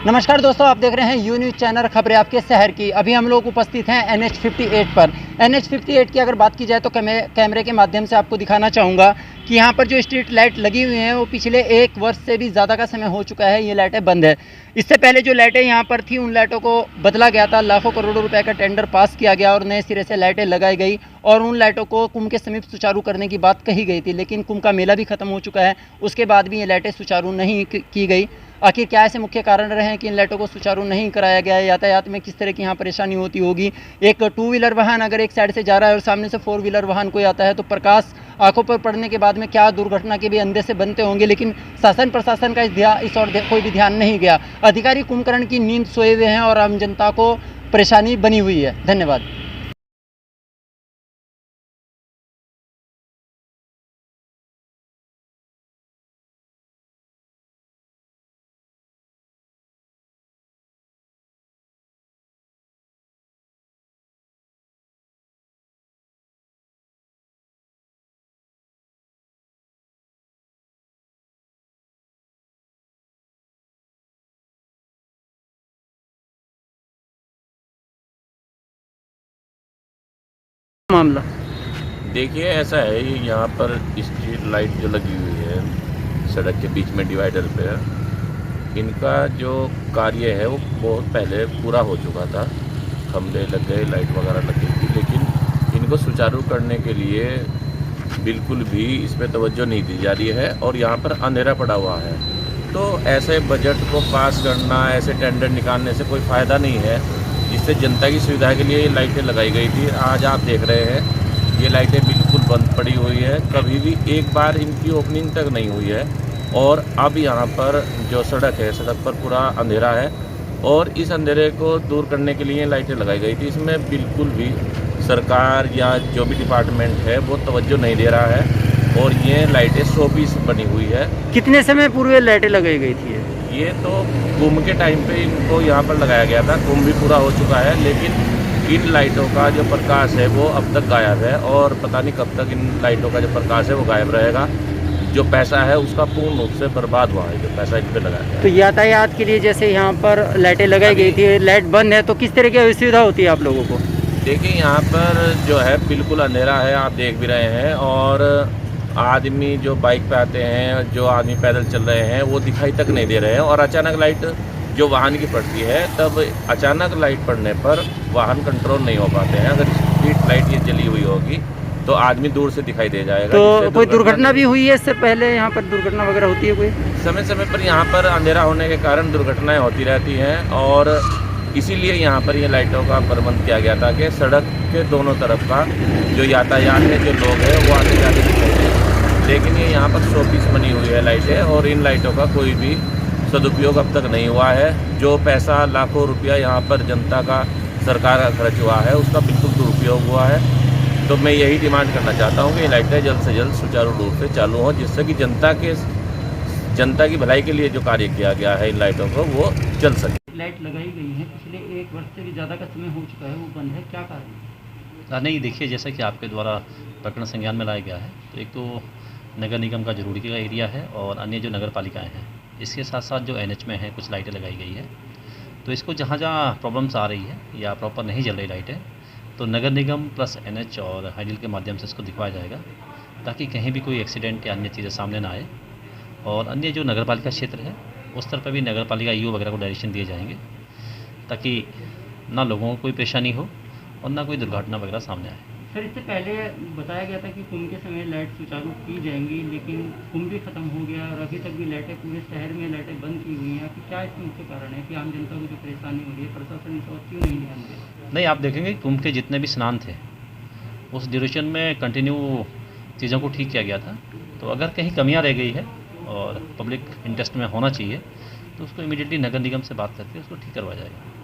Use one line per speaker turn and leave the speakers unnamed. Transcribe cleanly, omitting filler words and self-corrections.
नमस्कार दोस्तों, आप देख रहे हैं यू न्यूज़ चैनल खबरें आपके शहर की। अभी हम लोग उपस्थित हैं NH 58 पर। NH 58 की अगर बात की जाए तो कैमरे के माध्यम से आपको दिखाना चाहूँगा कि यहाँ पर जो स्ट्रीट लाइट लगी हुई हैं वो पिछले 1 वर्ष से भी ज़्यादा का समय हो चुका है, ये लाइटें बंद है। इससे पहले जो लाइटें यहाँ पर थी उन लाइटों को बदला गया था, लाखों करोड़ों रुपए का टेंडर पास किया गया और नए सिरे से लाइटें लगाई गई और उन लाइटों को कुंभ के समीप सुचारू करने की बात कही गई थी। लेकिन कुंभ का मेला भी खत्म हो चुका है, उसके बाद भी ये लाइटें सुचारू नहीं की गई। आखिर क्या ऐसे मुख्य कारण रहे हैं कि इन लाइटों को सुचारू नहीं कराया गया है? यातायात में किस तरह की यहाँ परेशानी होती होगी? एक 2 व्हीलर वाहन अगर एक साइड से जा रहा है और सामने से 4 व्हीलर वाहन कोई आता है तो प्रकाश आंखों पर पड़ने के बाद में क्या दुर्घटना के भी अंदेशे बनते होंगे। लेकिन शासन प्रशासन का इस और कोई भी ध्यान नहीं गया। अधिकारी कुंभकर्ण की नींद सोए हुए हैं और आम जनता को परेशानी बनी हुई है। धन्यवाद। मामला
देखिए, ऐसा है, ये यहाँ पर स्ट्रीट लाइट जो लगी हुई है सड़क के बीच में डिवाइडर पे, इनका जो कार्य है वो बहुत पहले पूरा हो चुका था। खंभे लग गए, लाइट वगैरह लग गई थी, लेकिन इनको सुचारू करने के लिए बिल्कुल भी इस पर तवज्जो नहीं दी जा रही है और यहाँ पर अंधेरा पड़ा हुआ है। तो ऐसे बजट को पास करना, ऐसे टेंडर निकालने से कोई फ़ायदा नहीं है, जिससे जनता की सुविधा के लिए ये लाइटें लगाई गई थी। आज आप देख रहे हैं ये लाइटें बिल्कुल बंद पड़ी हुई है, कभी भी एक बार इनकी ओपनिंग तक नहीं हुई है। और अब यहाँ पर जो सड़क है, सड़क पर पूरा अंधेरा है और इस अंधेरे को दूर करने के लिए लाइटें लगाई गई थी। इसमें बिल्कुल भी सरकार या जो भी डिपार्टमेंट है वो तवज्जो नहीं दे रहा है और ये लाइटें 100 पीस बनी हुई है।
कितने समय पूर्व लाइटें लगाई गई थी?
ये तो कुंभ के टाइम पे इनको यहाँ पर लगाया गया था। कुंभ भी पूरा हो चुका है, लेकिन इन लाइटों का जो प्रकाश है वो अब तक गायब है और पता नहीं कब तक इन लाइटों का जो प्रकाश है वो गायब रहेगा। जो पैसा है उसका पूर्ण रूप से बर्बाद हुआ है, जो पैसा इन पर लगाया गया।
तो यातायात के लिए जैसे यहाँ पर लाइटें लगाई गई थी, लाइट बंद है, तो किस तरह की असुविधा होती है आप लोगों को?
देखिए, यहाँ पर जो है बिल्कुल अंधेरा है, आप देख भी रहे हैं। और आदमी जो बाइक पे आते हैं, जो आदमी पैदल चल रहे हैं, वो दिखाई तक नहीं दे रहे हैं। और अचानक लाइट जो वाहन की पड़ती है, तब अचानक लाइट पड़ने पर वाहन कंट्रोल नहीं हो पाते हैं। अगर स्ट्रीट लाइट ये जली हुई होगी तो आदमी दूर से दिखाई दे जाएगा।
तो कोई दुर्घटना भी हुई है इससे पहले? यहाँ पर दुर्घटना वगैरह होती है कोई?
समय समय पर यहाँ पर अंधेरा होने के कारण दुर्घटनाएं होती रहती हैं और इसीलिए यहाँ पर ये लाइटों का प्रबंध किया गया था कि सड़क के दोनों तरफ का जो यातायात में जो लोग हैं वो आते जाते दिखाई दे। लेकिन ये यहाँ पर 100 पीस बनी हुई है लाइटें और इन लाइटों का कोई भी सदुपयोग अब तक नहीं हुआ है। जो पैसा लाखों रुपया यहाँ पर जनता का, सरकार का खर्च हुआ है, उसका बिल्कुल दुरुपयोग हुआ है। तो मैं यही डिमांड करना चाहता हूँ कि ये लाइटें जल्द से जल्द सुचारू रूप से चालू हों, जिससे कि जनता की भलाई के लिए जो कार्य किया गया है इन लाइटों को वो चल सके।
लाइट लगाई गई है, पिछले 1 वर्ष से भी ज़्यादा का समय हो चुका है, वो बंद है, क्या कारण?
नहीं, देखिए, जैसा कि आपके द्वारा प्रकरण संज्ञान में लाया गया है, तो एक तो नगर निगम का जरूरी का एरिया है और अन्य जो नगर पालिकाएँ हैं, इसके साथ साथ जो NH में है कुछ लाइटें लगाई गई है। तो इसको जहाँ जहाँ प्रॉब्लम्स आ रही है या प्रॉपर नहीं जल रही लाइटें, तो नगर निगम प्लस NH और हाइडिल के माध्यम से इसको दिखवाया जाएगा, ताकि कहीं भी कोई एक्सीडेंट या अन्य चीज़ें सामने ना आए। और अन्य जो नगर पालिका क्षेत्र है उस तरफ पर भी नगर पालिका EO वगैरह को डायरेक्शन दिए जाएंगे, ताकि ना लोगों को कोई परेशानी हो और ना कोई दुर्घटना वगैरह सामने आए।
सर, इससे पहले बताया गया था कि कुंभ के समय लाइट सुचारू की जाएंगी, लेकिन कुंभ भी खत्म हो गया और अभी तक भी लाइटें, पूरे शहर में लाइटें बंद की हुई हैं। कि क्या इसका मुख्य कारण है कि आम जनता को जो परेशानी हो रही है, प्रशासन इस और क्यों नहीं ध्यान दे?
नहीं, आप देखेंगे कुंभ के जितने भी स्नान थे उस ड्यूरेशन में कंटिन्यू चीज़ों को ठीक किया गया था। तो अगर कहीं कमियां रह गई है और पब्लिक इंटरेस्ट में होना चाहिए तो उसको इमीडिएटली नगर निगम से बात करके उसको ठीक करवाया जाएगा।